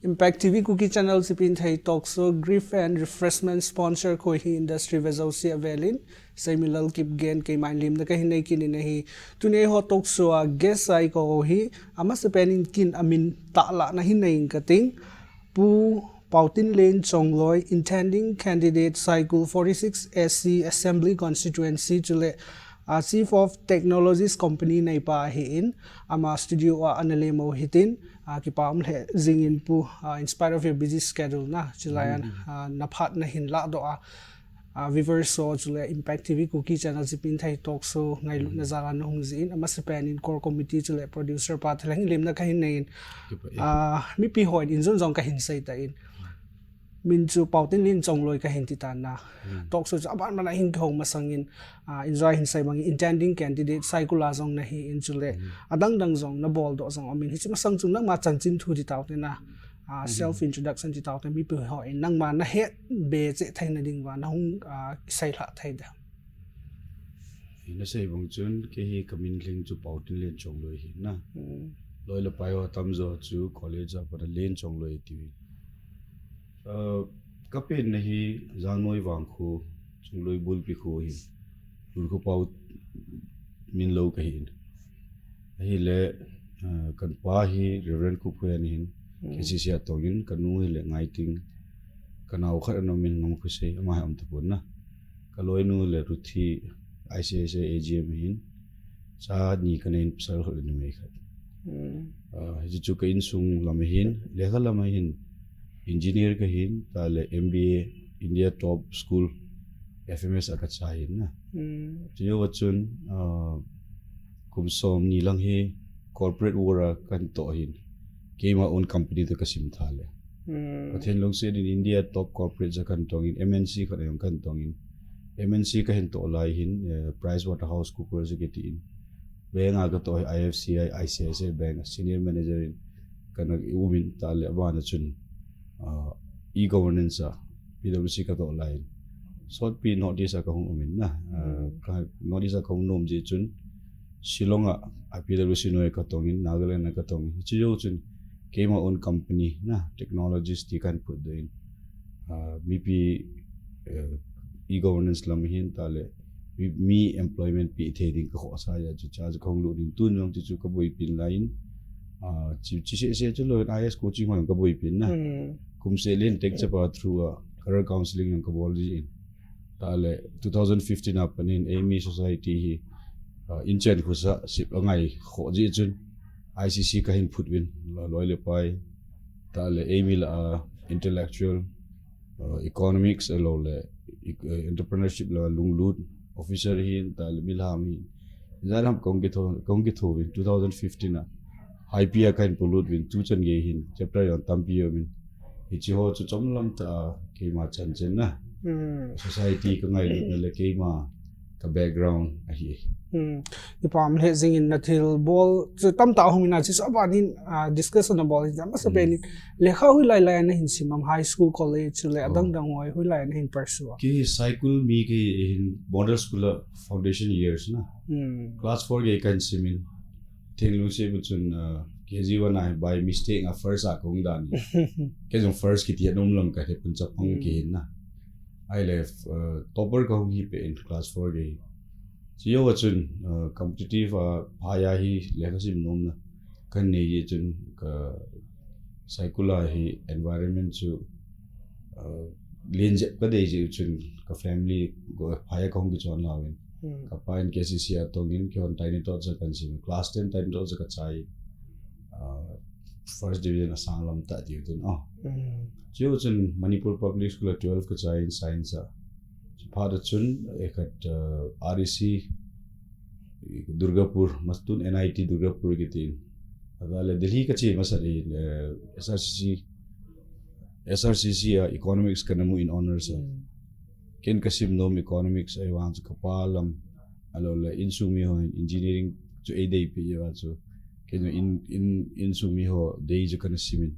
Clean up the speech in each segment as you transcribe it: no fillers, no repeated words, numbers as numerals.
Impact TV Kuki channel Chipinthei Talkshow Grief and Refreshment sponsor ko hi industry vezosi avelin semilal kip gen ke main lim na kahin nei kin nei tune ho Talkshow a guest ai ko hi ama se penin kin amin ta la na hin nei kating pu Pautin Lane Chongloi intending candidate cycle 46 SC Assembly constituency chule Chief of Technologies Company nei pa hi in ama studio a analemo hitin ki pam le zingin pu in spite of your busy schedule na chilayan na phat na hin la do a viewers so chule Impact TV Kuki channel Chipinthei Talkshow ngai lu na zara na hungzin ama sepan in core committee chule producer pa thalang lim na kahin nei mi pi hoi in zon zong kahin sai ta in min chu Pautin Lin Chongloi ka hin titan na Talkshow cha ban mana hin khong ma sangin enjoy hin sai bang intending candidate cycle zong na hi in chule adang dang zong na bol do zong amin hi chima sang chung nang ma chan chin thu ti taw te na self introduction ti taw te mi pi hoi nang ma na he be che thain na ding wa na hung sai la thai da ina sei bang chun ke hi kamin ling chu Pautin Lin Chongloi hi na loi la payo tam zo chu college a pa Lin Chongloi ti kapin na hi zanoi wang khu chungloi bul pi khu hi bul khu pau min lo ka hin hi le kan pa hi reverend ku phuan hin kisi sia tongin kanu hi le ngai ting kanau khat no min ngam khu sei ama am tu pun na kaloi nu le ruthi ICSA AGM hin cha ni kanen sar khol ni mai khat hi chu ka in sung lam hin le kha lam hin engineer ka hin ta le MBA India top school FMS aka chahin na chiyo wachun kum som ni lang hi corporate wora kan to hin kema own company to kasim thale pathen long se in India top corporate ja kan tong in MNC ka yong kan tong in MNC ka hin to lai hin Price Waterhouse Coopers ke tin bank aga to IFCI ICICI bank senior manager in kan umin ta le abana chun e-governance PwC ka to line sort pi notice ka hung umin na notice ka hung nom ji chun Shillonga PwC no ka tongin Nagaland ka tong chiyo chun kema own company na technologies ti kan put in mipi e-governance lam hin tale mi employment pi theding ka ho sa ya chu charge khong lu din tun yong chu ka boi pin line chi se chu lo IS coaching ho ka boi pin na kum se len tek chapa through career counseling yung kaboli in tale 2015 apan in Amy society hi inchen khusa sip angai khoji chun ICC ka hin phutwin loi le pai tale Amy la intellectual economics alo le entrepreneurship la lunglut officer hin tale milham hi zaram kong ge tho 2015 IPA kan pulut win tu chan ge hin chapter yon tampi min ichi ho chu chomlam ta ke ma chan chen na society ka ngai le ke ma ka background a hi ipam le zing in nathil bol chu tam ta humina chi sa banin discussion about it ama sapen le kha hui lai lai na hin simam high school college le adang dang hoi hui lai na hin pursue ke cycle mi ke in model school foundation years na class 4 ge kan simin thinglu se buchun KG1 I by mistake a first a kong dan ke jong first ki ti nom long ka he pun chapang ke na I left topper ka hi pe in class 4 ge chiyo wachun competitive phaya hi lehasim nom na kan ne ye chun ka cycle hi environment chu len je ka de je chun ka family go phaya kong ki chon lawin ka pain KCC atongin ke on tiny tot sa kan sim class 10 tiny tot sa ka chai first division asang lam ta di tin chiu chun Manipur public school 12 ka chai in science phada chun ekat REC Durgapur mastun NIT Durgapur ki tin adale Delhi ka chi masari SRCC economics kanamu in honors ken kasim nom economics ai wang ka palam alo le insumi ho engineering chu adai pi ya chu keno in sumi ho dei ju kana simin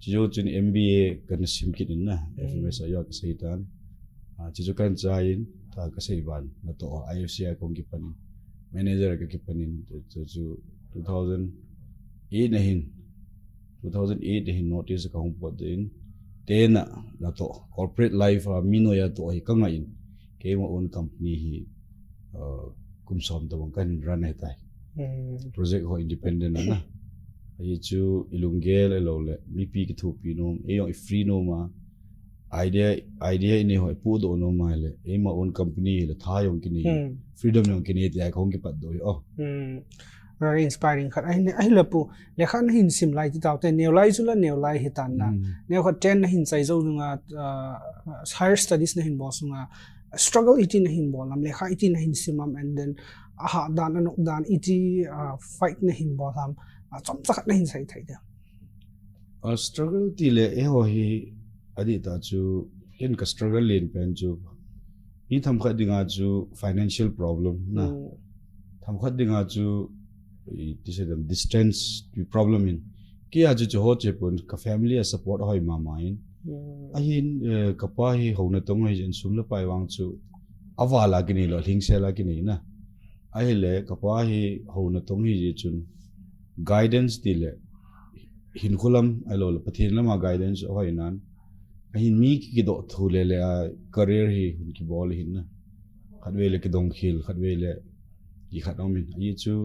chijo chun MBA kana simkin na FMS ayo ka saitan chijo kan chain ta ka saiban na to IFCI kong ki panin manager ka ki panin chu 2008 na hin 2008 he notice ka hong pot in tena na to corporate life mino ya to hi kanga in ke ma own company hi kumsom to kan run hai tai project ho independent na ai chu ilungel elole mi pi ki thu pi nom e yo free no ma idea ini ho pu do no ma le e ma own company le tha yong ki ni freedom yong ki ni ti ai khong ki pat do oh very inspiring khat ai la pu le khan hin sim lai ti taw te new lai chu la new lai hi tan na new khat ten na hin sai zo nga higher studies na hin bo sunga struggle iti na hin bo lam le kha iti na hin simam and then aha dan anok dan iti fight na hin bo lam chom chak na hin sai thai da struggle ti le e ho hi adi ta chu in ka struggle len pen chu i tham kha dinga chu financial problem na tham kha dinga chu this is the distance problem in ki aju chu ho che pun ka family support hoi ma main ahin ka pa hi ho na tong hi jen sum la pai wang chu awala ki ni lo hing se la ki ni na ai le ka pa hi ho na tong hi ji chun guidance ti le hin khulam ai lo pathin lama guidance hoi nan ahin mi ki do thu le le career hi hun ki bol hin na khatwe le ki dong khil khatwe le ki khatong min ai chu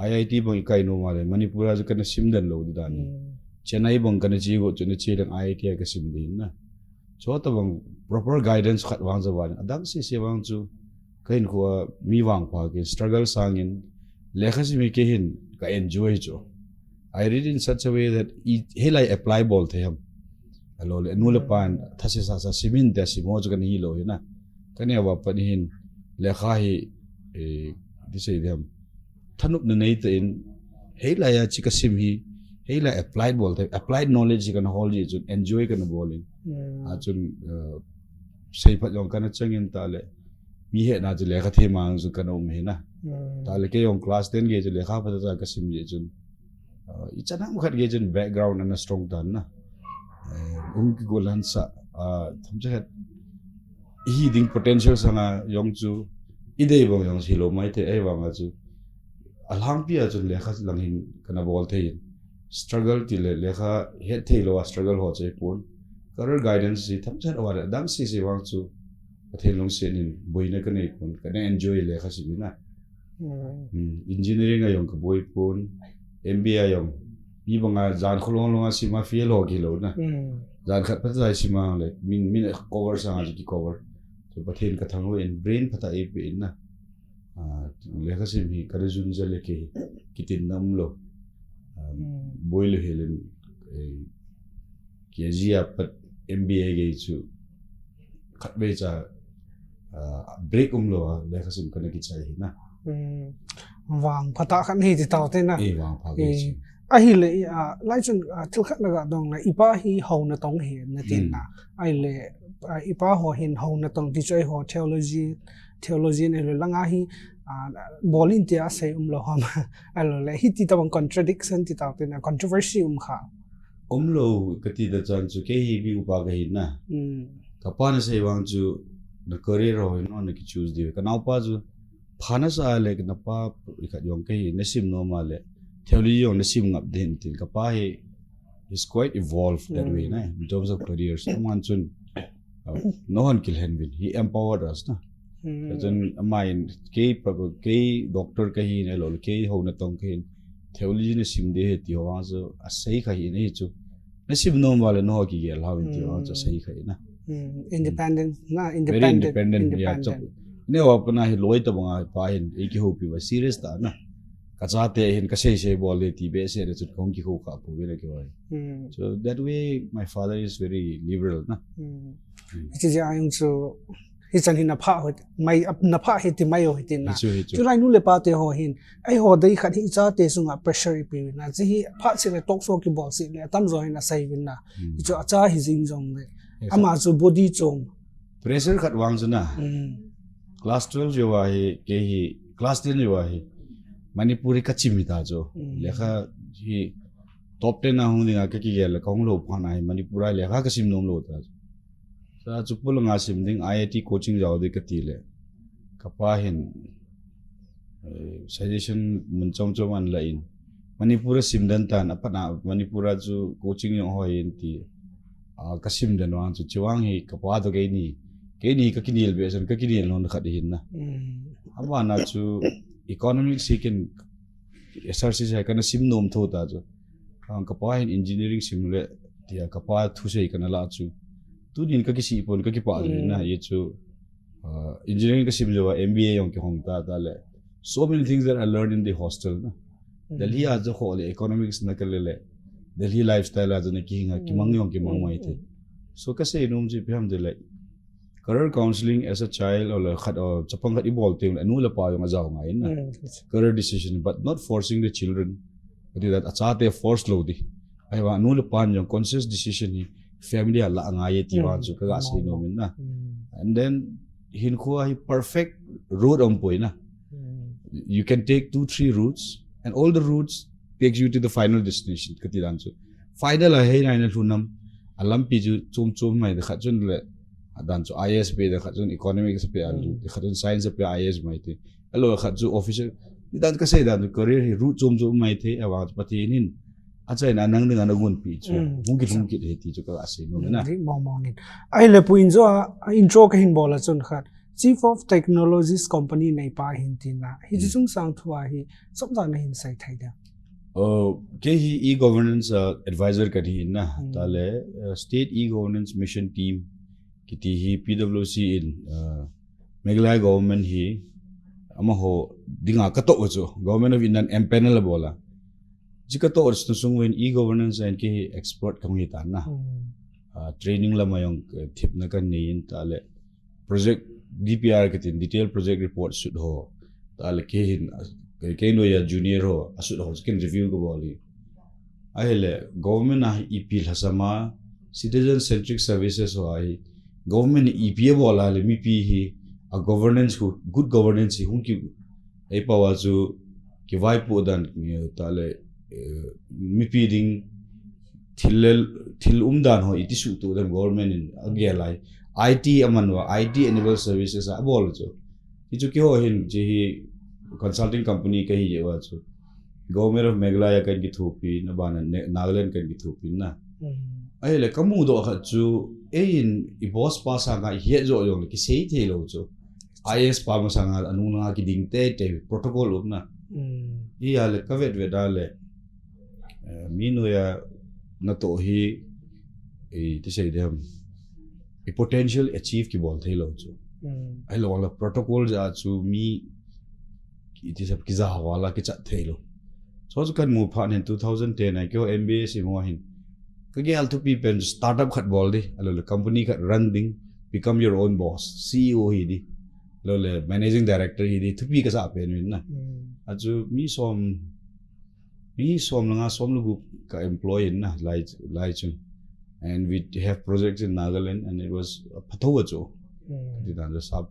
IIT bang ikai no male Manipur ju kana simdan lo di dan Chennai bang kana ji go chu na che lang IIT ka sim din na so ta bang proper guidance khat wang zawan adang se wang chu kain ko mi wang pa ke struggle sangin lekha si mi ke hin ka enjoy cho I read in such a way that he like apply ball the ham alo le nu le pan thase sa simin da si mo ju kan hi lo na kane wa pan hin lekha hi this is them thanup na nei te in hei la ya chika sim hi hei la applied bol the applied knowledge kan hol ji chun enjoy kan bolin a chun sei phat yong kan changin ta le mi he na ju lekha the mang ju kan om he na ta le ke yong class 10 ge ju lekha phat ta ka sim ji chun I chana khat ge chun background and strong tan na ki golan sa thum cha hi ding potential sanga yong chu idei bong yong silo mai te ai wa ma chu alhang pia chun lekha lang hin kana bol the struggle ti le lekha he the lo struggle ho che pon career guidance si tham chan wa dang si wang chu pathe long se nin boina ka nei pon kana enjoy lekha si na engineering ayong ka boy pon MBA ayong mi banga jan kholong longa si ma fail ho gi lo na jan khat pa jai si ma le min cover sa ji ki cover to pathen ka thang lo in brain phata e pe na lekha sim hi kare jun jale ke kitin nam lo boil helen ke ji apat MBA ge chu khatbe cha break lo lekha sim kana ki chai hi na wang phata khan hi ti taw te na wang pha ge chi a hi le lai chun thil khat laga dong na ipa hi ho na tong he na tin na ai le ipa ho hin ho na tong ti choi ho theology ne le langa hi bolin tia sei lo ham alo le hi ti tawang contradiction ti taw te na controversy kha lo kati da chan chu ke hi bi upa ga hi na ka pa na sei wang chu na career ho no na ki choose di ka na pa chu phana sa le na pa ka yong ke na sim no ma le theology yong na sim ngap din tin ka pa hi is quite evolved that way na in terms of careers man chun no one kill hen bin he empowered us na jan amain ke doctor ka hi ne lol ke ho na tong ke theology ne sim de he ti wa zo a sei kha hi ne chu na sim no ma le no ki gel ha win ti wa zo sei kha na independent very independent ya chop ne wa pana hi loi ta banga pa hin e ki ho pi wa serious ta na ka cha te hin ka sei bol le ti be se re chu kong ki ho ka pu be le ki wa so that way my father is very liberal na chi ja ayung chu hi chan hin na pha ho mai na pha hi ti mai ho ti na chu lai nu le pa te ho hin ai ho dai khat hi cha te sunga pressure pi na chi hi pha chi le tok so ki bol si le tam zo hin na sai win na chu acha hi jing jong le ama chu body chong pressure khat wang jana class 12 jo wa hi ke hi class 10 jo wa hi Manipuri ka chimita jo lekha hi top 10 na hung dinga ke ki gel kong lo phana hi Manipura lekha ka sim nom lo ta sa chupul nga sim ding IIT coaching jaw de ka ti le ka pa hin suggestion mun chom chom an la in Manipur simdan tan apa na Manipur chu coaching yung hoy inti kasim dan wang chu chiwang hi kapwa to ke ni ka kinil be san ka kinil non khadihin na aba na chu economic seeking exercise hai kana sim nom tho ta chu kapwa hin engineering simule tia kapwa thu sei kana la chu tu din ka kisi pon ka ki pa na ye chu engineering ka sim lewa MBA yung ki hong ta le so many things that I learned in the hostel na Delhi आज जो खोले economics न कर ले Delhi lifestyle आज ने किंगा कि मंग की मंग माई थे so कैसे इन्हों जी पे हम दिले career counseling as a child और खत और चपंग खत इबोलते हैं अनु लपा yung azaw ngayon na career decision but not forcing the children but that achate force lo di ay wa anu lapa yung conscious decision ni family ala ngaye tiwan so kaga sa inomin na and then hin ko ay perfect road on point na you can take 2-3 routes and all the routes takes you to the final destination katilan so final hai na na thunam alam pi ju chum mai de khachun le adan so IS pe de khachun economics pe alu de khachun science pe IS mai te alo khachu officer dan ka sei dan career hi route chum mai the awa pati nin achai na nang na gun pi chu hungki he ti chu ka ase no na mong ai le puin zo intro ka hin bola chun khat Chief of Technologies Company nei pa hin tin na hi chung sang thua hi som jang na hin sai thai da ke hi e-governance advisor ka thi na tale state e-governance mission team kiti hi PwC in Meghalaya government hi ama ho dinga ka to cho government of Indian empanel bola jika to ors to sung when e-governance and ke expert kang hi ta na training la mayong thip na kan nei tale project DPR kitin detailed project report should ho tal ke no ya junior ho should ho skin review ko boli ahele government ah epil hasama citizen centric services ho ai government EPA bola le mi pi hi a governance good governance hi hun ki ai pawa chu ki vai po dan tale mi pi ding thil dan ho iti su to dan government in agelai IT amanwa IT enabled services a bol cho ichu kyo hin ji consulting company ka hi jewa cho government of Meghalaya kan ki thupi na bana Nagaland kan ki thupi na ai le kamu do kha chu in I boss pa sa ga he zo yong ki sei the lo cho IS pa ma sa nga anu nga ki ding te protocol up na ya le ka vet da le mino ya na to hi ti sei dem a potential achieve ki bol thelo chu ai lo la protocol ja chu mi it is up ki za wala ki cha thelo so chu kan mu pha nen 2010 ai kyo MBA si mo hin ka gel to people startup khat bol di alo le company khat run ding become your own boss CEO hi di lo le managing director hi di to pi ka sa pen win na aju mi som nga som lu ka employee na lai chun and we have projects in Nagaland and it was pathowa cho di dan sab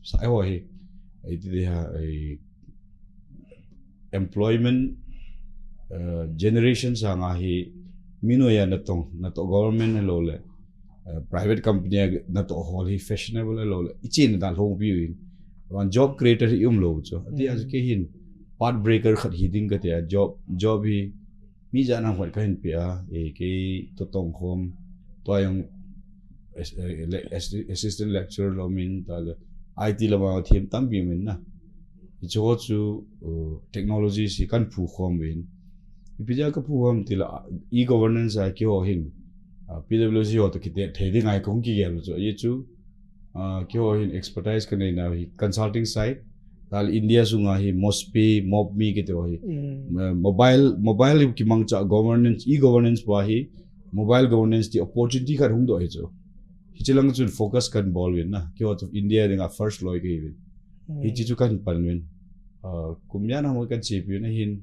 sai ho hi di ha employment generation sa nga hi mino ya na to government lo le private company na to hol hi fashionable lo le ichi na dan hong bi win one job creator lo cho di as ke hin part breaker khat hi ding ka te job hi mi jana hoi ka hin pia ke to tong khom to yung assistant lecturer lo min ta IT lo ma thim tam bi min na icho chu technology si kan phu khom win ipija ka phu ham tila e governance a ke ho hin PwC ho to kite thedi ngai kong ki gel cho ye chu ke ho hin expertise ka nei na hi consulting side tal India sunga hi mospe mobme ke to hi mobile ki mangcha governance e-governance wa hi mobile governance the opportunity kar hung do hi cho hi chilang chu focus kan bol win na ke of India dinga first loi ke win hi chi chu kan pan win kumya na mo kan chip na hin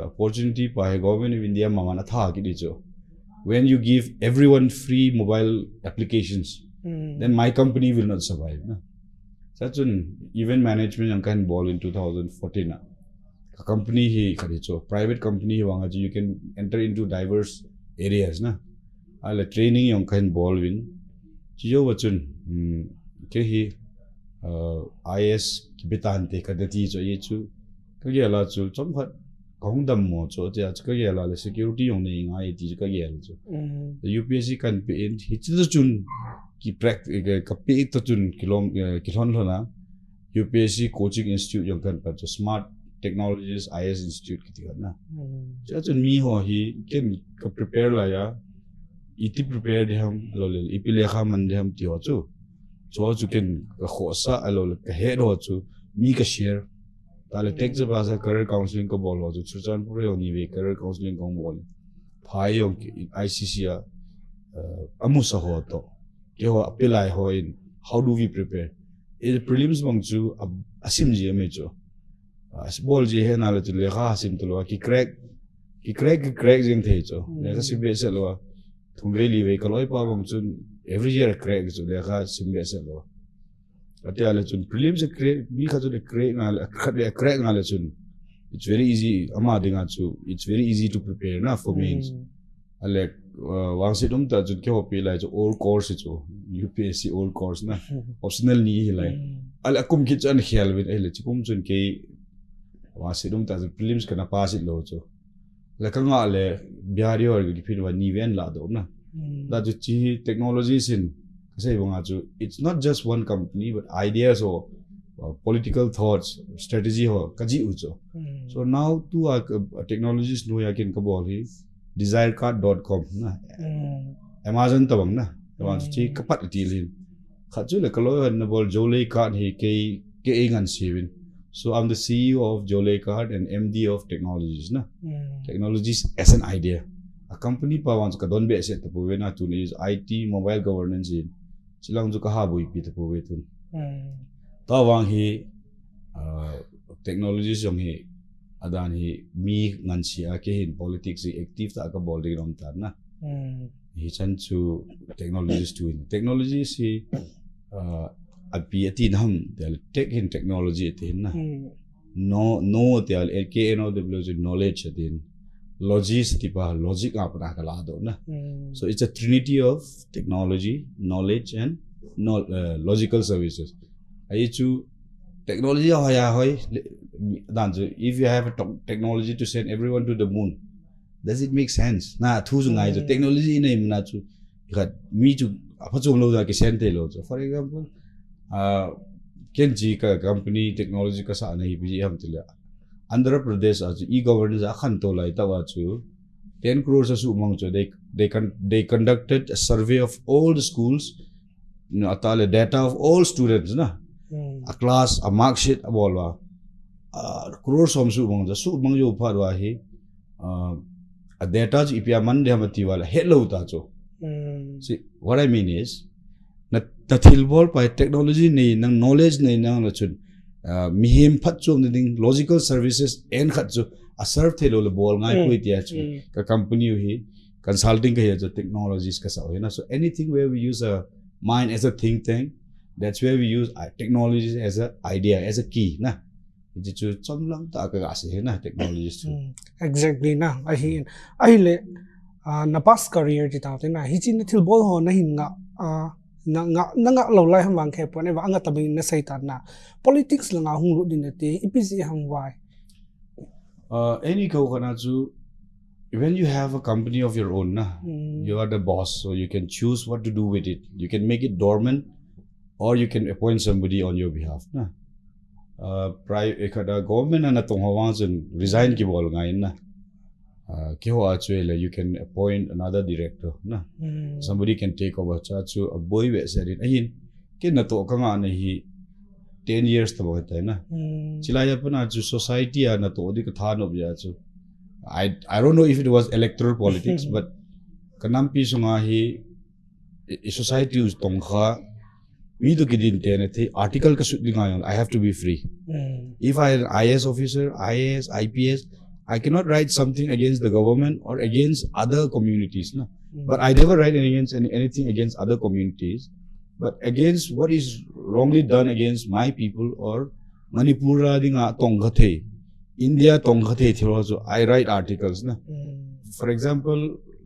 opportunity pa hi government of India mamana tha ki di cho when you give everyone free mobile applications then my company will not survive na such an event management yang kan ball in 2014 na company hi khari cho private company hi wanga you can enter into diverse areas na ala training yang kan ball win chiyo wachun ke hi IS ki betan te kadati cho ye chu ka ge la chu chom khat kong dam mo cho te ach ka yela le security yong nei ngai ti ka yel cho the UPSC kan pe in hi chu chun ki practice ka pe to chun kilon lona UPSC coaching institute yong kan pa cho smart technologies IS institute ki ti na cha chun mi ho hi ken ka prepare la ya iti prepare de ham lo le ipile kha man de ham ti ho chu cho chu ken ka kho sa alo le ka he ro chu mi ka share tale tek je ba sa career counseling ko bol ho chu chuchan pure yo ni ve career counseling ko bol phai yo ICC ya amu sa ho to ke ho apply ho in how do we prepare is prelims bang chu asim ji me chu as bol ji he na le chu le kha asim to lo ki crack jing the chu le ka sim be se lo thum ve li ve ka loi pa bang chu every year crack chu le kha sim be se lo ate ale chun prelims crack mi kha chu le crack ngale chun it's very easy ama dinga chu it's very easy to prepare na for means ale wang se dum ta chun ke ho pi lai chu all course chu UPSC all course na optional ni hi lai ale akum ki chan khial win ele chikum chun ke wa se dum ta prelims kana pass it lo chu la ka nga le biari or ki phin wa ni ven la do na da chu chi technology sin say it's not just one company but ideas or political thoughts strategy ho kaji ucho so now two technologies no ya kin kabol hi desirecard.com na Amazon tabang na wan chi kapat tilin khachu le kalo na bol jole card hi ke ngan sivin so I'm the CEO of Jole Card and MD of technologies na technologies as an idea a company pa wants ka don be set to na tun is IT mobile governance in silang ju ka habui pi to we tun ta wang hi technologies jong hi adan hi mi ngan sia ke hin politics active ta ka bol rom ta na hi chan chu technologies tu in technologies hi api atin ham tel tech in technology atin na no tel KNOW knowledge atin logics tipa logic apna kala do na so it's a trinity of technology knowledge and logical services ai chu technology hoya hoi dan if you have a technology to send everyone to the moon does it make sense na thu ju ngai jo technology nei na chu khat mi chu apha chu lo ja ke send te lo cho for example ken ji ka company technology ka sa nei bi ham tila Andhra Pradesh as e-governance akhan to lai tawa chu 10 crores asu mong chu they conducted a survey of all the schools atale data of all students na a class a mark sheet a bolwa crores som su mong jo pharwa hi a data ji ipya man de hamati wala hello ta chu see what I mean is na thilbol pa technology nei nang knowledge nei nang la chun mihim phat chom ding logical services en khat chu a serve thelo le bol ngai pui tia chu ka company hi consulting ka ya technologies ka sa na so anything where we use a mind as a think tank that's where we use technologies as a idea as a key na ji chu chomlang ta ka se na technologies exactly na ai le na past career ti ta na hi chin thil bol ho na hin nga lo lai hamang khe pone wa anga tabi na sai ta na politics la nga hung lu din te ipc hang wai any ko kana chu when you have a company of your own na you are the boss so you can choose what to do with it you can make it dormant or you can appoint somebody on your behalf na private government na tong hawa chen resign ki bol ngai na ke ho actually you can appoint another director na somebody can take over cha chu a boy we said ahin ke na to ka nga na hi 10 years to boy ta na chilaya pana chu society na to di ka tha no ya chu I don't know if it was electoral politics but kanam pi sunga hi society us tong kha we do kidin te na the article ka sut linga I have to be free if I am IS officer IAS IPS I cannot write something against the government or against other communities no? But I never write against anything against other communities but against what is wrongly done against my people or Manipur dinga tongkhathe India tongkhathe thiro so I write articles na for example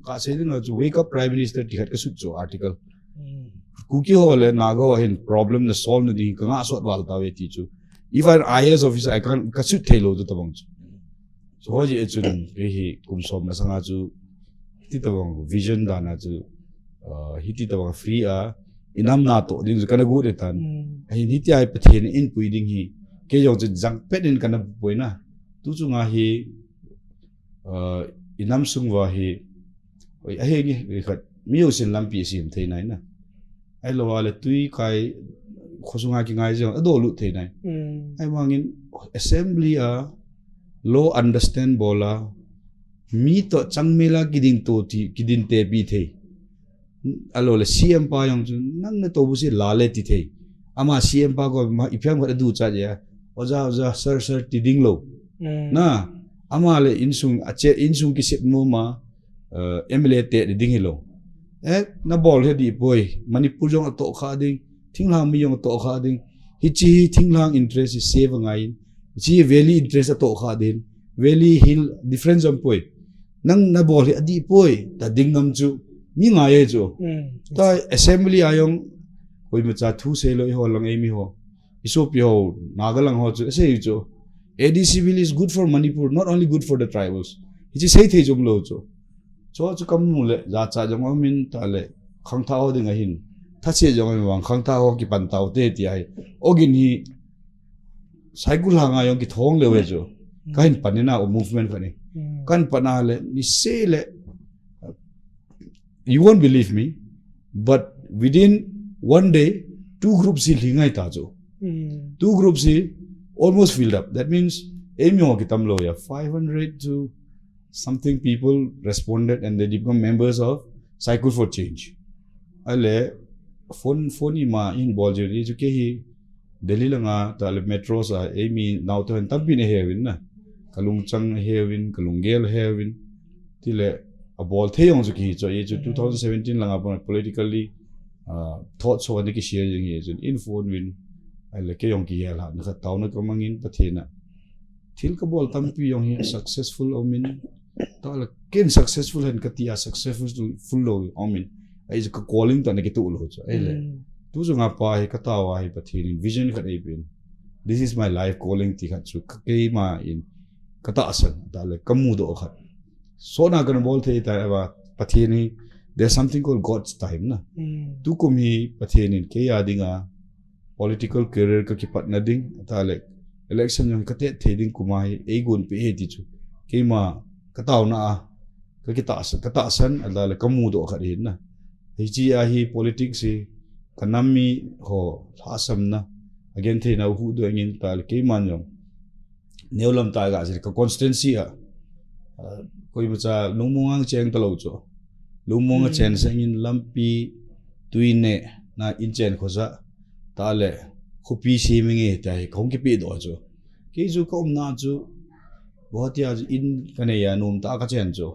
ka se dinga wake up prime minister tikhat ka sut so article Kuki hole nago hin problem na solve na di ka so wal ta we ti chu if I IS officer I can ka sut thelo to tabang so ho ji chun ke hi kum som na sanga chu ti tawang vision da na chu hi ti tawang free a inam na to ding kana gu de tan hi ni ti ai pathen in pui ding hi ke yong chu jang pet in kana poina tu chu nga hi inam sung wa hi oi a he ni khat miu sin lampi sim thei nai na ai lo wale tui kai khosunga ki ngai jong ado lu thei nai ai wangin assembly a law understand bola mi to changmela kiding to ti kidin te bi thei alo le cm pa yong chu nang na to bu si la le ti thei ama cm pa ko ma ipyang ba du cha ya oja sir ti ding lo na ama le insung ki set mo ma mla te ding hilo na bol he di boy Manipur jong to kha ding thinglang mi yong to kha ding hi chi thinglang interest is save ngai chi valley interest to kha din valley hill difference on poi nang na bol he di poi ta ding nam chu mi nga ye chu ta assembly ayong koi ma cha thu se lo ho lang ei mi ho isop yo nagalang ho chu se chu adc bill is good for Manipur, not only good for the tribals hi sei thei jom lo chu cho chu kam mu le za cha jong min ta le khang tha ho ding a hin tha che jong wang khang tha ho ki pan taw te ti ai ogin hi cycle hanga yong ki thong le we chu kain panina o movement khani kan pana le ni se le you won't believe me but within one day two groups hi lingai ta chu two groups hi almost filled up that means emi ho ki tam lo ya 500 to something people responded and they become members of cycle for change ale phone ma in boljer ju ke hi delhi langa tal metro sa emi now to tampi ne hewin na kalungchang hewin kalungel hewin tile a bol theyong ju ki cho ye ju 2017 langa politically thought so ani ki share jing ye ju in phone win ale ke yong ki hel ha na taw na kamangin pathena thil ka bol tampi yong hi successful omin tal ken successful hen katia successful lo omin ai ju ka calling ta ne ki tu lo cho ele tu ju nga pa hi ka tawa hi pathin vision khat ai pin this is my life calling ti khat chu ke ma in kata asan tal kamu do khat so na kan bol thei ta ba pathin hi there's something called God's time na tu kum hi pathin in ke ya dinga political career ka ki patna ding tal election yang kate theding kumai ei gun pe he ti chu ke ma kataw na ka kita asan ala kamu do khat hin na hi chi a hi politics hi kanami ho hasam na again the na hu do ngin tal ke man yong neulam ta ga ka constancy a koi bacha lungmongang cheng talo cho lungmong chen sengin lampi tuine na in chen khoza tale khupi si mingi ta hi khong ki pi do cho ke ju kom na chu botia in kane ya num ta ka chen cho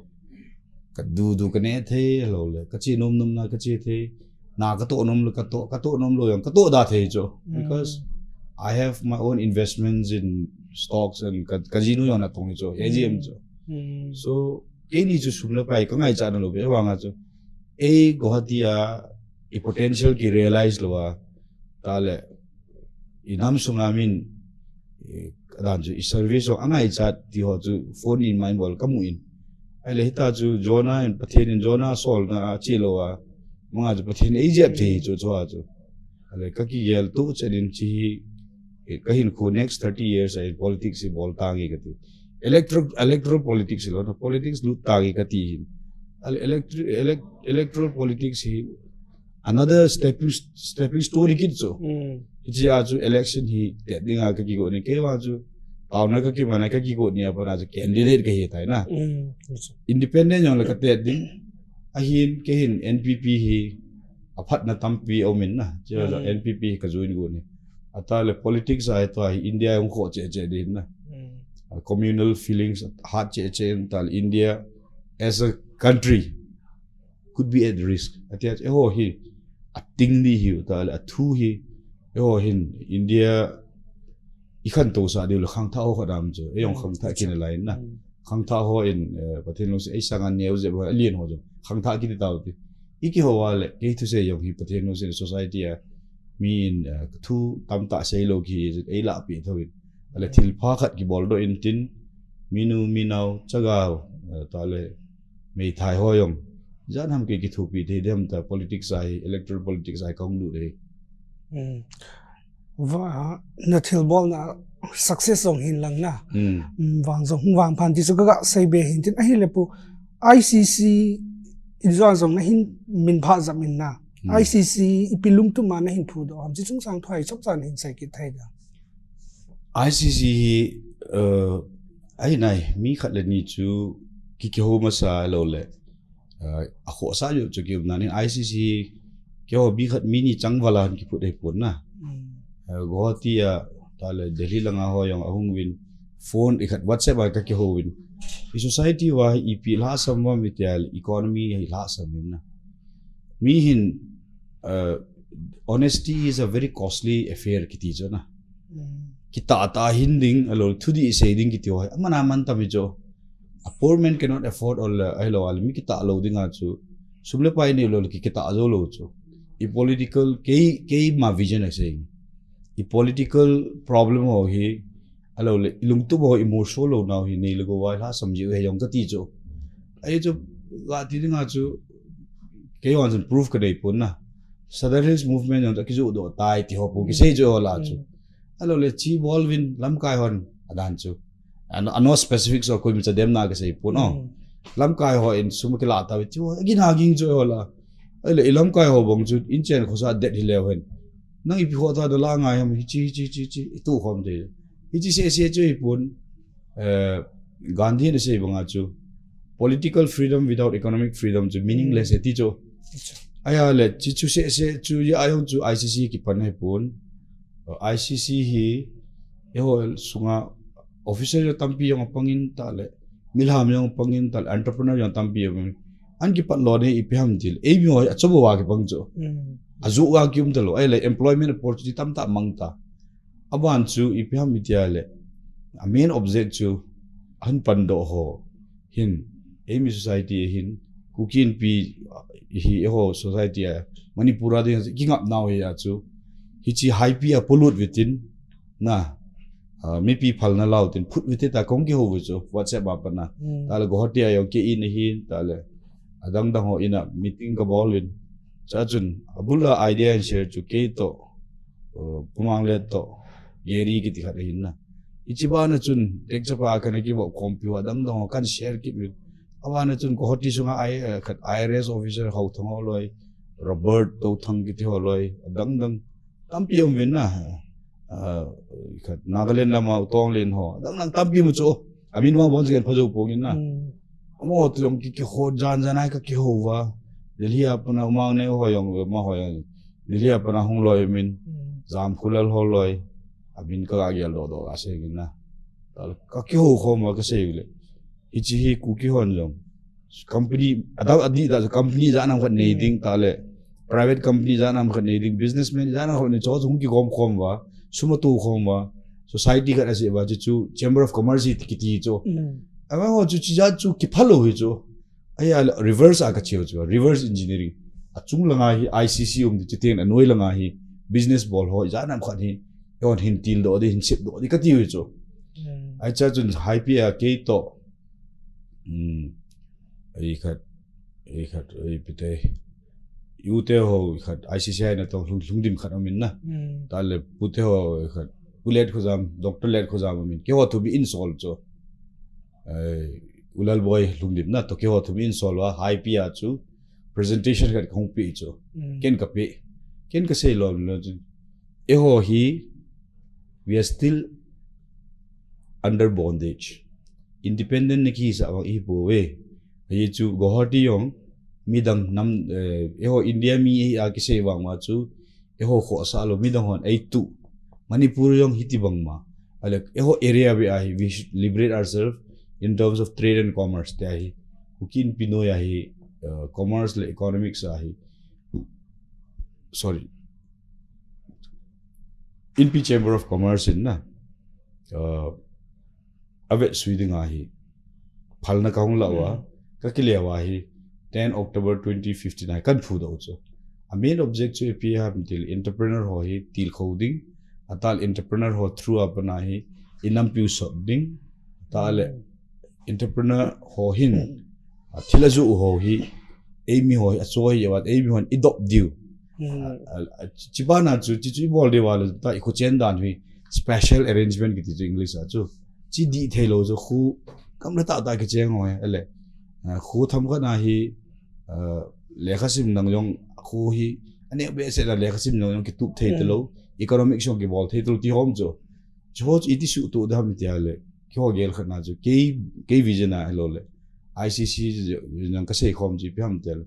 ka du kane the lo le ka chi num na ka chi the na ka to num ka to num lo yang ka to da the cho because I have my own investments in stocks and casino yon na tong cho AGM cho so any ju sumla pai ka ngai cha na lo be wa nga cho e gohatia e potential ki realize lo wa tale inam sungamin dan ju service so angai chat ti ho ju phone in mind bol kamu in ale hita ju jona in pathin in jona sol na chilo wa mga ju pathin e jep thi ju cho ju ale ka ki yel tu chenin chi kahin khu next 30 years in politics si bol tangi kati electoral politics lo no politics lu tangi kati ale electoral politics hi another stepping story kitso ji aju election hi dinga ka ki go ni ke wa ju awna ka ki mana ka ki go ni apa ju candidate ka hi tai na independent yong la ka te ding a hin ke hin npp hi aphat na tampi omin na je npp ka join go ni ata le politics ai to hi india yong kho che din na communal feelings heart che tal india as a country could be at risk atia ho hi ating ni hi tal athu hi yo hin india ikhan to sa dil khang tha ho khadam chu eyong khang tha kin line na khang tha ho in pathin lo se ei sangan neu je ba alien ho jo khang tha ki taw ti iki ho wale ke thu se yong hi pathin lo se society a mi in thu tam ta sei lo ki ei la pi thoin ale thil pha khat ki bol do in tin minu minau chagao tale mei thai hoyong jan ham ke ki thupi the dem ta politics ai electoral politics ai kong lu re và nó thiếu bol na success song hin lang na wang phan ti suka sai be hin tin ahi lepu ICC izwan song na hin min pha zamin na ICC ipilung tu ma na hin phu do ham chi chung sang thai chop chan hin sai ki thai da ICC ai nai mi khat le ni chu ki ho ma sa lo le a kho sa yo chu ki na ni ICC ke ho bi khat mi ni chang wala ki phu dei pun na gohatia tale delhi langa ho yang ahung win phone ikhat whatsapp ka ki ho win i society wa ep la samwa mitial economy la samin na mi hin honesty is a very costly affair kiti jo na kita ta hinding alo thudi se ding kiti ho amana man ta mi jo a poor man cannot afford all alo al mi kita lo dinga chu suble pai ni lo ki kita zo lo chu i political ke ma vision ase i political problem ho hi alo le lung tu bo emotional lo now hi nei lo wa la samji he yong ka ti cho ai cho la ti nga chu ke wan san proof ka dei pun na southern hills movement yong ta ki ju do tai ti ho pu ki sei jo la chu alo le chi bol win lam kai hon adan chu ano specifics or koi mi cha dem na ka sei pun no lam kai ho in sum ki la ta wi chu agin haging jo la ai le lam kai ho bong chu in chen khosa det hi le hen nang ipi ho ta do la ngai ham chi tu khom de hi se chu ipun gandhi ne se banga chu political freedom without economic freedom chu meaningless eti chu aya le chi chu se chu ya ayong chu ICC ki pan hai pun ICC hi eho sunga officer yo tampi yong pangin ta le milham yong pangin ta entrepreneur yong tampi yong an ki pat lo ne ipi ham dil e mi ho achobo wa ki pang chu azu wa kyum talo ai le employment opportunity tam ta mangta aban chu ipyam mitiale a main object chu han pando ho hin emi society hin kukin pi hi ho society manipura de kingap now ya chu hi chi high pi a pollute within na mi pi phalna lautin phut within ta kong ki ho chu whatsapp apana tale go hotia yo ke in hin tale adang dang ho ina meeting ka bolin chachun abula idea and share chu ke to pumang le to yeri ki ti khare hinna ichiba na chun tek chapa kana ki bo kompi wa dang dang kan share ki awana chun ko hoti sunga IRS officer how thong loi Robert to thang ki ti holoi dang tampi om win na khat Nagaland lama utong len ho dang tampi mu chu amin ma bon gen phajo pongin na amo tlom ki ho jan janai ka ki ho wa Delhi apna umang ne hoyong ma hoyong Delhi apna hung loi min jam khulal ho loi abin ka agel do ase gina tal ka ki ho khoma ka se le ichi hi Kuki hon jom company adi da company janam khat nei ding tale private company janam khat nei ding businessman janam khat nei cho jung ki khom wa sumatu khom wa society khat ase wa chu chamber of commerce ki ti cho ama ho chu chi ja chu ki phalo hi cho aya reverse aka chiu chu reverse engineering achung langa hi ICC um ti ten anoi langa hi business ball ho janam khat hi yon hin til do de hin sip do di ka ti wi chu ai cha chun high pi a ke to ai khat ai pite ute ho khat ICC na to lungdim khat amin na tale pute ho khat pulet khuzam doctor let khuzam amin ke ho to be insol cho ulal boy lungdim na to ke ho to be insol wa high pi a chu presentation khat khong pi cho ken ka sei lo e ho hi we are still under bondage independent ne ki sa i po we ye chu gohati yong midang nam eho India mi a ki se wang ma chu eho kho sa lo midang hon ai tu Manipur yong hiti bang ma ale eho area we ai we should liberate ourselves in terms of trade and commerce te ai ukin pino ya hi commerce le economics a hi sorry in pi chamber of commerce in na avet swiding a hi phalna kaung lawa ka kilewa hi 10 October 2015 kan phu do cho a main object chu pi ha til entrepreneur ho hi til khoding atal entrepreneur ho through apna hi inam pu shopping tale entrepreneur ho hin thila zu ho hi emi ho achoi yawa emi hon idop diu chibana chu chi bol de wal ta ikho chen dan hui special arrangement ki chu english a chu chi di thelo zo khu kam la ta ki cheng ho ele khu tham ka na hi lekhasim nang yong khu hi ane be se la lekhasim nang yong ki tup thei telo economic shong ki bol thei telo ti hom jo joj iti su tu da mi ti ale kyo gel khana jo ke vision a hello le ICC nang ka sei khom ji pyam tel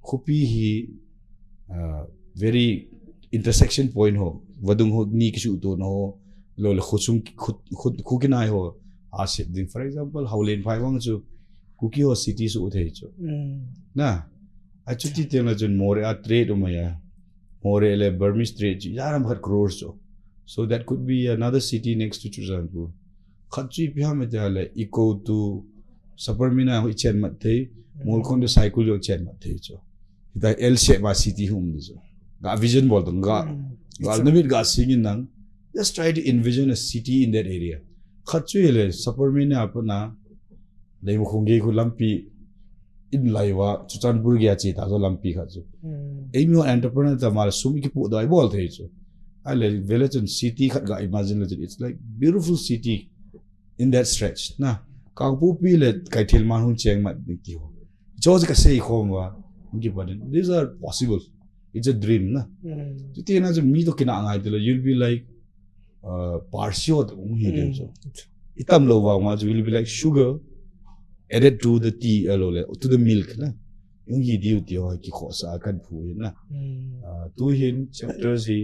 khupi hi very intersection point ho wadung ho ni ki su tu no lo le khusum khu ki nai ho a set din for example haulen phai wang chu Kuki ho city su thei chu na a chuti te na jun more a trade o maya more le Burmese trade yaram khat crores chu so that could be another city next to Chuzanpur khatchi pyam me le eco to Saparmina ho chen mat thei molkhon de cycle yo chen mat thei chu ita l shape ma city hum ni chu ga vision bol dong ga wal namit ga singin nang just try to envision a city in that area khatchi le Saparmina apna dei mo khongi khu lampi in laiwa Chuzanpur gya chi ta zo lampi kha chu ei mi entrepreneur ta mal sumi ki pu dai bol thei chu ale village and city khat ga imagine it's like beautiful city in that stretch na kangpu pi le kai thil man hun cheng mat ni ki ho jo ka sei khom wa ngi paden these are possible it's a dream na ti na jo mi to kina ngai de you'll be like partial hi de so itam lo wa ma will be like sugar added to the tea to the milk na yung hi diu ti ho ki kho sa kan phu na tu hin chapters hi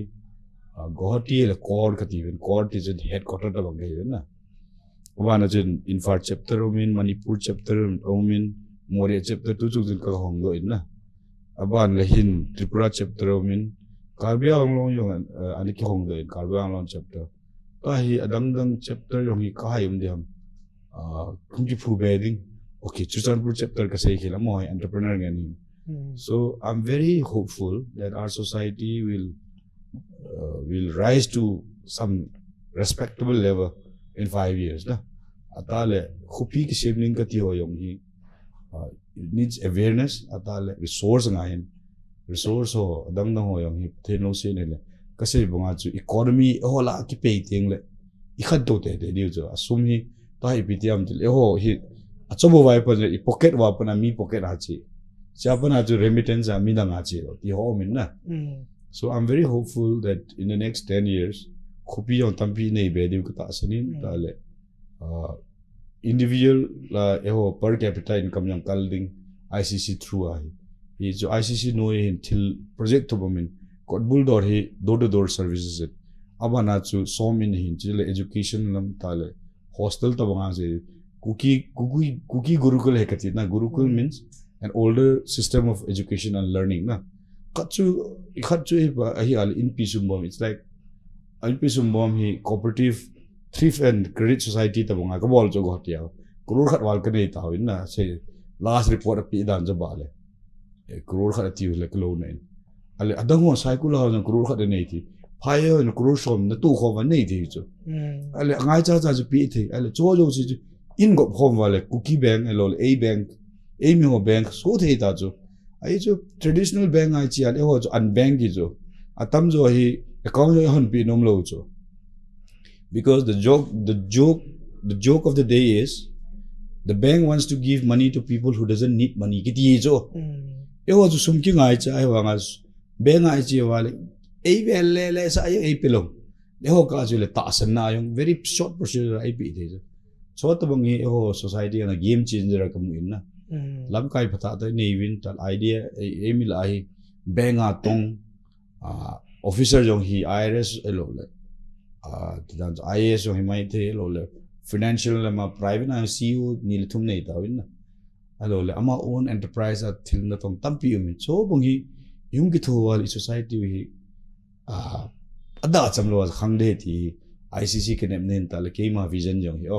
Guwahati le core ka ti core is the headquarter ta bang na wana jin infar chapter min Manipur chapter min More chapter 2 chu jin ka hong do na aban le hin Tripura chapter min Karbi Anglong yung ani ki hong do Karbi Anglong chapter ka hi adang chapter yung hi ka hayum diam kung ki phu bedding okay Chuzanpur chapter ka sei khila mo entrepreneur ngani so I'm very hopeful that our society will rise to some respectable level in 5 years na atale khupi ki shaping ka ti ho yong hi it needs awareness atale resource ngahin resource ho dang ho yong hi theno se ne le ka sei bonga chu economy hola ki pe ting le I khat do te de diu jo asum hi ta hi pitiam til ho hi achobo vai pa i pocket wa pa na mi pocket ha chi cha pa na chu remittance a mi na nga chi ro ti ho min na so I'm very hopeful that in the next 10 years khupi yon tampi nei be diu ka ta sanin ta le individual la eho per capita income yang kalding ICC through ai hi jo ICC no in till project to bomin got bull door hi door to door services it abana chu som in hin chile education lam ta le hostel ta banga se Kuki Gurukul hekati na Gurukul means an older system of education and learning na khatchu hi al in pisumbom it's like al pisumbom hi cooperative thrift and credit society ta bonga ka bol jo gotia kror khat wal ka nei ta win na se last report pi dan jo bale kror khat ti le klo nei ale adang ho cycle ha na kror khat nei ti phai no kror som na tu kho ma nei ti jo ale ngai cha ju pi thi ale jo jo si in go home wale Kuki bank elol a bank a mi ho bank so thei ta jo ai jo traditional bank ai chi ale ho jo un bank gi jo atam jo hi account jo hon pi nom lo jo because the joke of the day is the bank wants to give money to people who doesn't need money ki ti jo e ho jo sum ki ngai cha ai wa nga bank ai chi wale a le sa ai a pilong e ho ka jo le ta san na yung very short procedure ai pi de jo so to bangi ho society na game changer ka mu in na lam kai phata ta nei win tal idea e mi lai benga tong officer jong hi IRS elo le dan IAS jong hi mai the elo le financial ma private na CEO ni le thum nei ta win na elo le ama own enterprise at thil na tong tampi min so bangi yung ki thowal society hi ada chamlo khang de ti ICC kenem nen ta le keima vision jong hi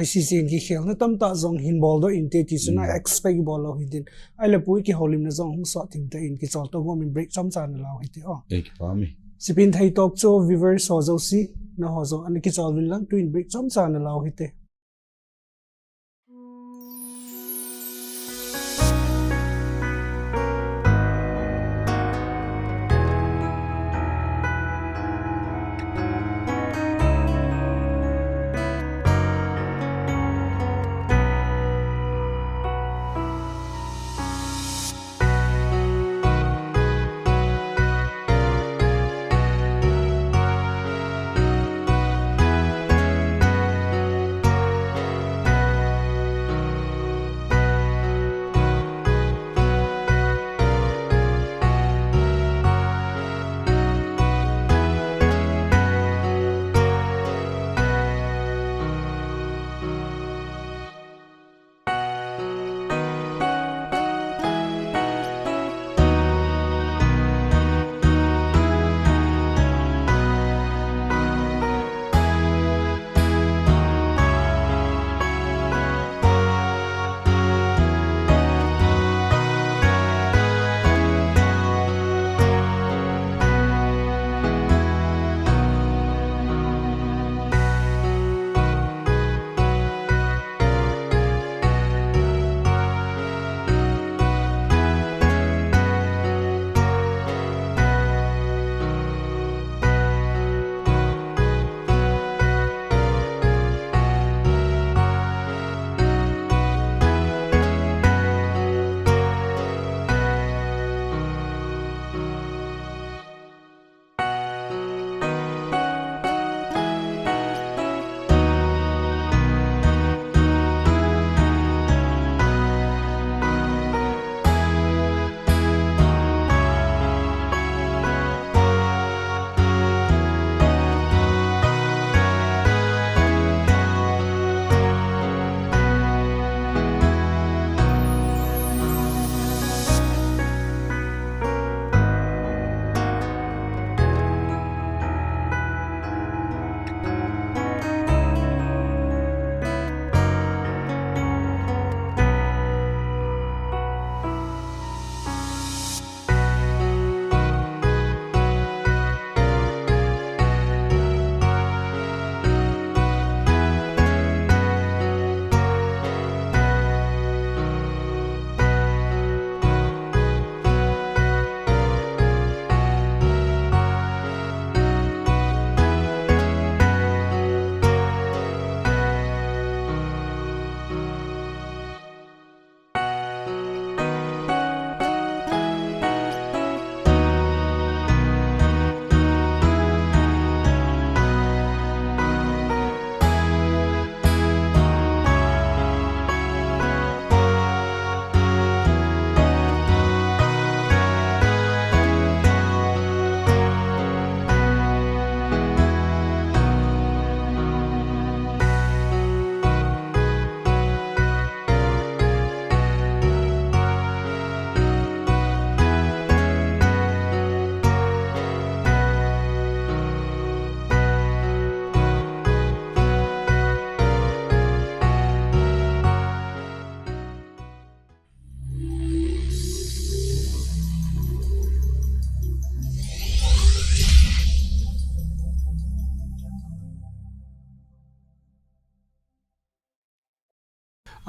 ICC ki khel na tam ta zong hin bol do in te ti suna expect bol lo hidin ai le pui ki holim na zong so tim te in ki chol to go min break cham chan la hi te ek pa mi Chipinthei Talkshow viewers ho zo si na ho zo an ki chol win lang twin break cham chan la hi te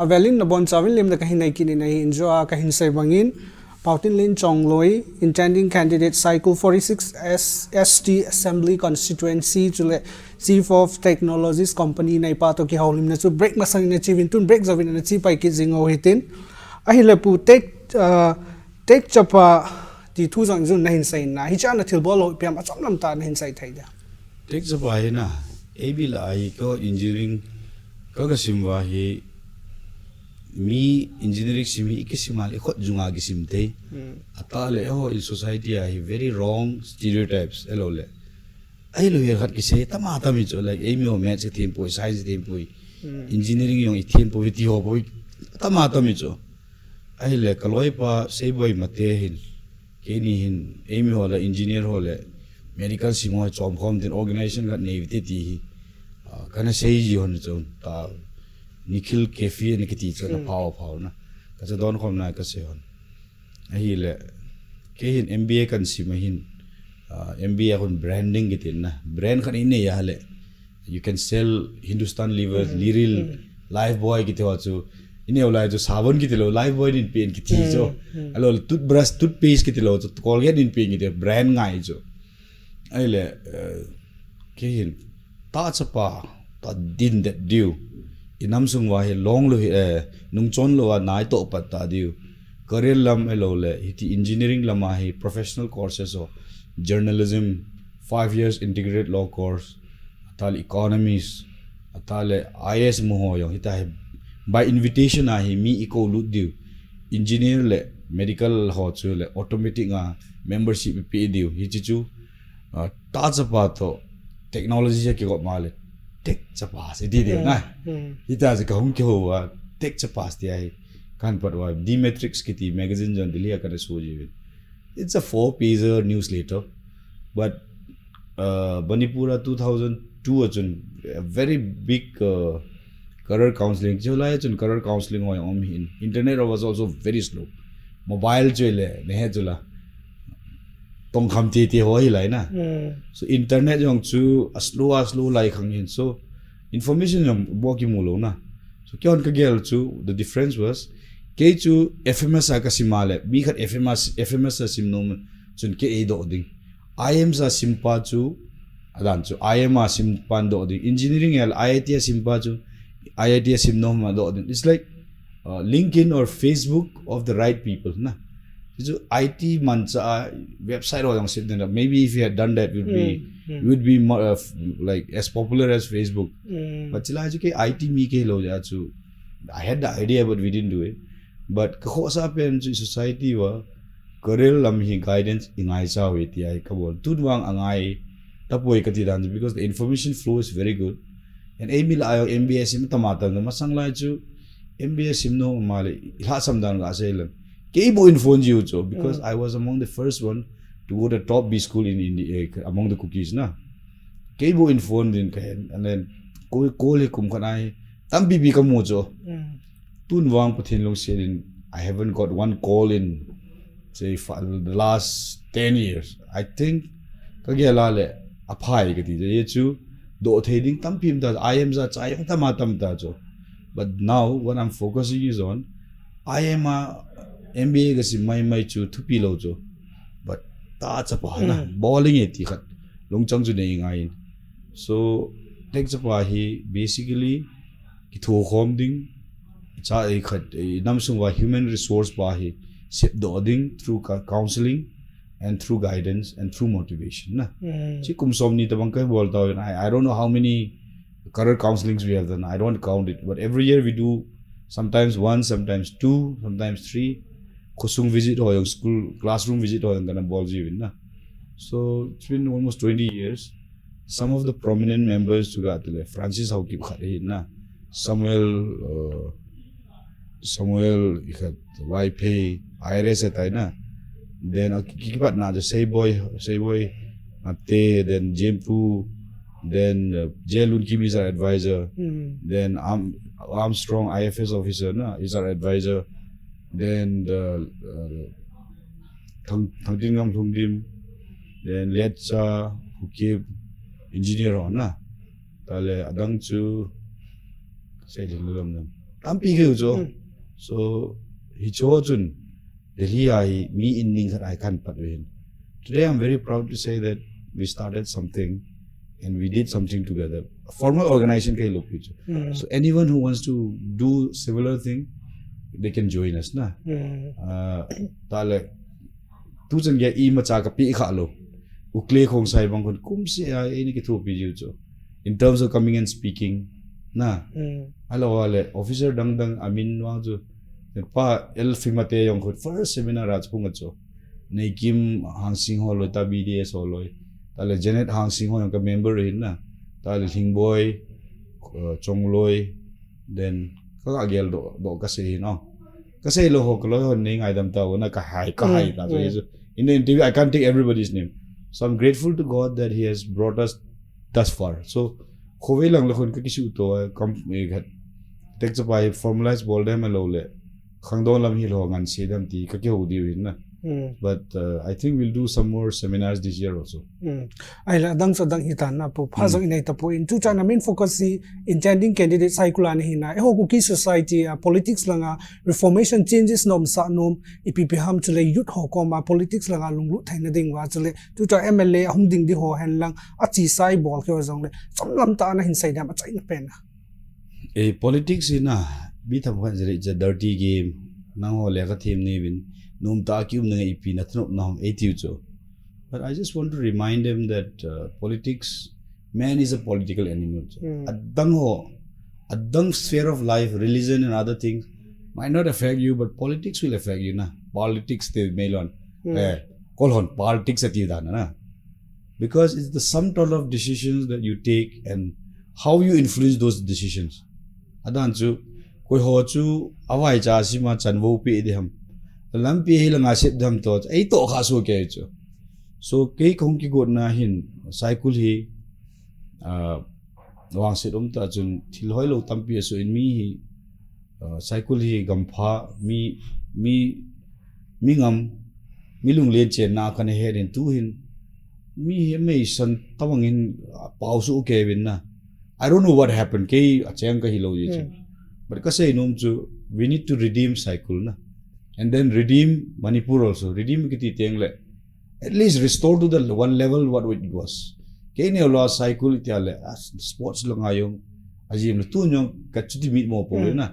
Avelin na bon chawin lim na kahin nei kini nei injo a kahin sai bangin Pautin Lin Chongloi, intending candidate Cycle 46 ST Assembly Constituency chule Chief of Technologies Company nei pato ki haulim na chu break masang na chivin tun break zawin na chi pai ki jingo hitin ahile pu tek chapa ti thu jang jun na hin sai na hi cha na thil bol ho piam acham lam ta na hin sai thai da tek chapa hi na abi la ai ko engineering ko ga simwa hi mi engineering simi ikisimal ikot junga gisimte atale ho in society ai very wrong stereotypes elole ai lo ye khat kise tama tami cho like ai mi maths thim poi science thim poi engineering yong i thim poi ti ho poi tama tami cho ai le kaloi pa sei boy mate hin ke ni hin ai mi ho la engineer ho le medical simo chom khom din organization ga nei ti ti kana sei ji hon chon ta Nikhil Kefi nikiti chana power na kacha don khom na ka se hon ahi le ke hin MBA kan si mahin MBA kon branding gitin na brand khan ine ya le you can sell Hindustan liver liril life boy gite wa chu ine olai jo sabon gitilo life boy din pen giti jo alo toothbrush toothpaste gitilo jo colgate din pen gite brand ngai jo ai le ke hin ta chapa ta din that due inam sung wa he long lo nung chon lo wa nai to patta diu career lam elo le hiti engineering lama he professional courses of journalism 5 years integrated law course atal economics atale IS mo ho yo hita he by invitation a he mi eco lu diu engineer le medical ho chu le automatic nga membership pe diu hi chu ta chapa to technology ke go male tek chapas di de na ita je kahum ke ho tek chapas ti ai kan pat wa d matrix ki ti magazine jon dilia ka so ji it's a 4-pager newsletter but Manipur 2002 jon a very big career counseling jo la jon career counseling ho om hin internet was also very slow mobile jo le ne he jula tong kham ti ho hi lai na so internet jong chu slow lai khang hin so information jong bo ki mulo na so kyon ka gel chu the difference was ke chu fms ka simale bi khat fms sim no chun ke e do ding im sa simpa chu adan chu im a sim pan do ding engineering el iit simpa chu iit sim no ma do ding it's like LinkedIn or Facebook of the right people na so IT mancha website or something maybe if you had done that would be more, like as popular as Facebook but chila ju ke IT mi ke lo ja chu I had the idea but we didn't do it but kho sa pen society wa career lam hi guidance ingai cha we ti ai ka bol tun wang angai tapoi ka ti dan because the information flow is very good and emil ayo MBS im tamata na masang lai chu MBS sim no male ha sam dan ga sel Kebo in phone you so because I was among the first one to go to top B school in India among the cookies na. Kebo in phone din kahen and then ko kum kanai tam bibi ka mo so. Tun wang pathin long selin I haven't got one call in say the last 10 years. I think kagela le aphai ka ti ye chu do thading tam pim da I am za chai tam ta so. But now what I'm focusing is on I am a MBA ga si mai chu thupi lo jo but ta chapa na bowling e ti khat longchang ju nei ngai so tek chapa hi basically ki tho khom ding cha e khat nam sung wa human resource pa hi sip do ding through counseling and through guidance and through motivation na chi kum som ni tabang kai bol ta I don't know how many career counselings we have done I don't count it but every year we do sometimes 1 sometimes 2 sometimes 3 kusung visit or yung school classroom visit or yung kana ball jivin na so it's been almost 20 years some of the prominent members juga atile Francis Hauki khare na Samuel ikhat YP IRS atai na then kikipat na the say boy ate then Jempu then Jelun Kim is our advisor then Armstrong IFS officer na is our advisor then Thangdingam Thungdim then Letcha Kuki engineer on na tale adang chu say lingulam tampi ke jo so hi cho chun Delhi ai me in ning I can't put in. Today I'm very proud to say that we started something and we did something together. A formal organization ke lok so anyone who wants to do similar thing, they can join us na. Tale tu chen ge I ma cha ka pi kha lo. Ukle khong sai bang kon kum se ai ni ke thu pi ju cho. In terms of coming and speaking, na. Hello wale officer dang dang amin wang ju. Pa el fimate yong khut first seminar raj pung cho. Nei kim hang sing ho lo ta BDS ho lo. Tale Janet hang sing ho yang ka member hin na. Tale hing boy chong loi then ka gel do ka se no. Ka se lo ho ko ho nei ngai dam ta na ka hai ta so in the interview I can't take everybody's name. So I'm grateful to God that He has brought us thus far. So khove lang lo khon ka kisu to kam tek chapai formalize bol dem lo le khangdon lam hi lo ngan se dam ti ka ke ho di win na. But I think we'll do some more seminars this year also. Ai la dang so dang hitan na po phazo inai ta po in tu chana main focus si intending candidate cycle an hi na e ho Kuki society politics langa reformation changes nom sa nom ipp ham chule youth ho ko ma politics langa lunglu thaina ding wa chule tu cha MLA hum ding di ho hen lang a chi sai bol ke jong le somlam ta na hin sai dam a chai na pen A politics in a bit of it's a dirty game. Now le ka theme ni win. Num ta kyum na ipi na thno na hum etiucho. But I just want to remind them that politics, man is a political animal. Adang sphere of life, religion and other things might not affect you, but politics will affect you na. Politics te melon. Kolhon politics at yidana na. Because it's the sum total of decisions that you take and how you influence those decisions. Adan chu koi ho chu awai cha si ma chanwo pi de ham. Lampi hi langa sip dham to ai to kha so ke chu so ke khong ki god na hin cycle hi wang se dom ta chun thil hoi lo tampi so in mi hi cycle hi gampha mi ngam mi lung le che na kan he den tu hin mi he me san tawang in pau su ke win na I don't know what happened ke achang ka hi lo ji but ka say nom chu we need to redeem cycle na. And then redeem Manipur also. Redeem kiti tengle. At least restore to the one level what it was. Kaya niya lo cycle iti ale. Sports lang ayong. Ajim na tu nyong kachuti meet mo po na.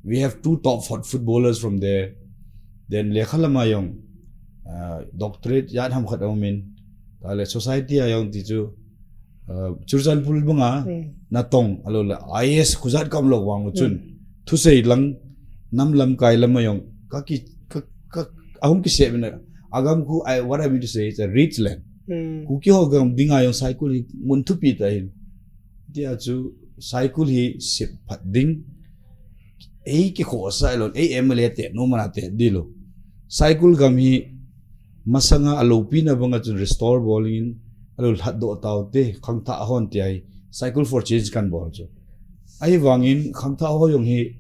We have two top footballers from there. Then lekha lam ayong doctorate yan ham khat amin. Tale society ayong tichu. Chursan pul mga natong alo la IS kuzat kam lo wang chun. Tu say lang nam lam kai lam ayong. Ahum ki se na agam ku what I mean to say is a rich land. Kuki ho gam dinga yung cycle hi muntu pi ta hin. Dia chu cycle hi sip phat ding ei ki kho sa lon ei MLA te no mana te dilo. Cycle gam hi masanga alopi na banga chu restore bowling alo hat do taw te khang tha hon ti ai cycle for change kan bol chu. Ai wangin khang tha ho yung hi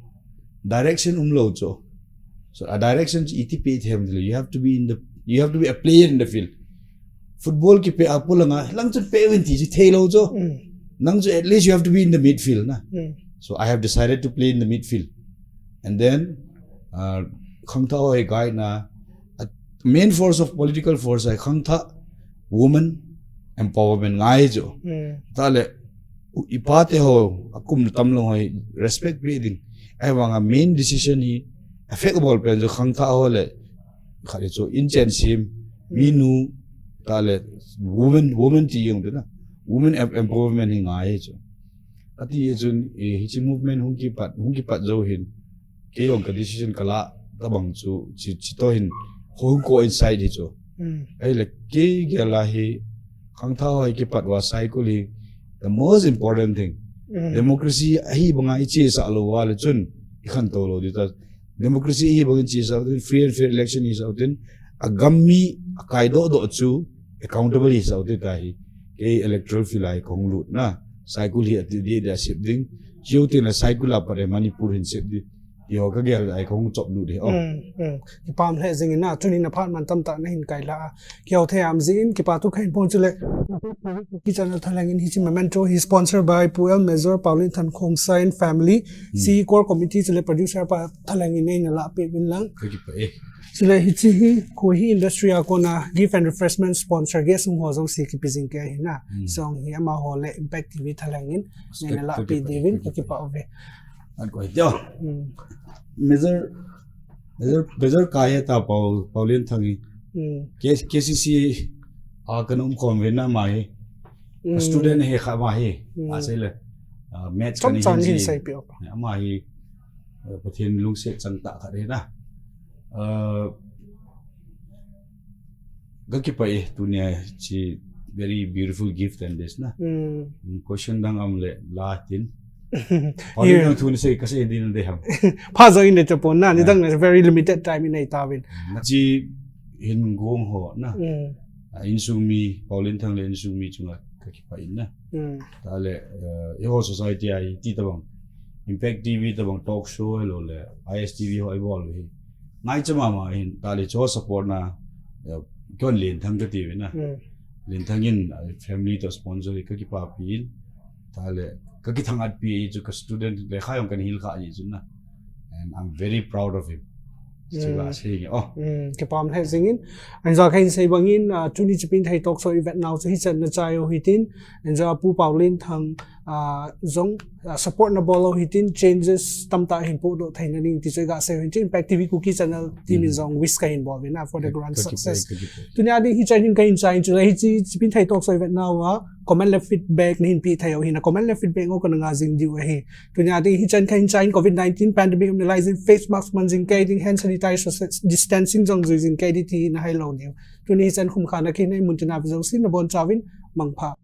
direction lo chu. So a direction ETP you have to be a player in the field. Football ki pe apo langa lang chun pe win ti thelo jo. Nang at least you have to be in the midfield na. So I have decided to play in the midfield. And then khang tha hoy guy na main force of political force ai khang tha woman empowerment ngai jo. Tale ipate ho akum tamlong hoy respect breathing. Ai wanga main decision hi affectable pen jo khang tha hole khari cho inchen sim minu tale woman ti yung na women empowerment hi ngai cho ati jun hi chi movement hung ki pat zo hin ke yong ka decision kala tabang chu chi to hin hong ko inside hi cho ai le ke gela hi khang tha hoi ki pat wa cycle hi the most important thing democracy hi banga ichi sa lo wa le chun ikhan to lo dita democracy hi bangin chi sa free and fair election is out in agami kaido do chu accountable is out ta hi ke electoral filai konglu na cycle hi ati di da sip ding chiutin na cycle apare Manipur hin sip di yo ka gel ai kong chop lu de oh ki pam le zingin na tunin na phan man tam ta na hin kai la kyo the am zin ki pa tu khain pon chule ki channel thalangin hi chi memento he sponsored by Puel Major Paulin Than Khong Sain family C core committee chule producer pa thalangin nei na la pe bin lang ka ki pa chule hi chi hi ko hi industry a ko na gift and refreshment sponsor ge sung ho jong si ki pizing ke hi na song hi ama ho le impact tv thalangin nei na la pe devin ki pa ove an ko dio measure kaya ta Paulin Thangi KCC a kanum convena mai student he kha ma he asile match kan hin sai pe ma hi pathin lung se chang ta kha re na ga ki pai dunia chi very beautiful gift and this na question dang amle latin Paulin Than thun se ka se din de ham pha zo in de chapon na ni dang very limited time in ai tawin chi hin gong ho na insumi Paulin Than le insumi chunga ka ki pai na ta le e society ai ti tabang impact tv tabang talk show lo le istv ho ai bol hi ngai chama ma hin ta le cho support na kon len thang ka ti na len thangin family to sponsor ka ki pa pin ta le ka ki thang at pi ju ka student le khayong kan hil kha ji chu na and I'm very proud of him Sila saying, oh, kapam hai zingin. Anza kain say bangin tuni Chipinthei Talkshow event now so hisan na chayo hitin. Anza pu Paulin Thang zong support na bolo hitin changes tamta hin po do thai na ning ti ga say hin impact tv Kuki channel team in zong wish ka involved na for the grand success. Tuni adi hisan hin kain chain chu hi Chipinthei Talkshow event now comment le feedback ni hin pi thayo hin comment le feedback ngo kana jing diu hi. Tuni adi hisan kain chain COVID-19 pandemic analyzing face mask manjing kaiding hand sanitizer distancing jong jing kaidi ti na hai lo niu. Tuni hisan khum khana ki nei mun chana bizong sin na bon chawin mangpha.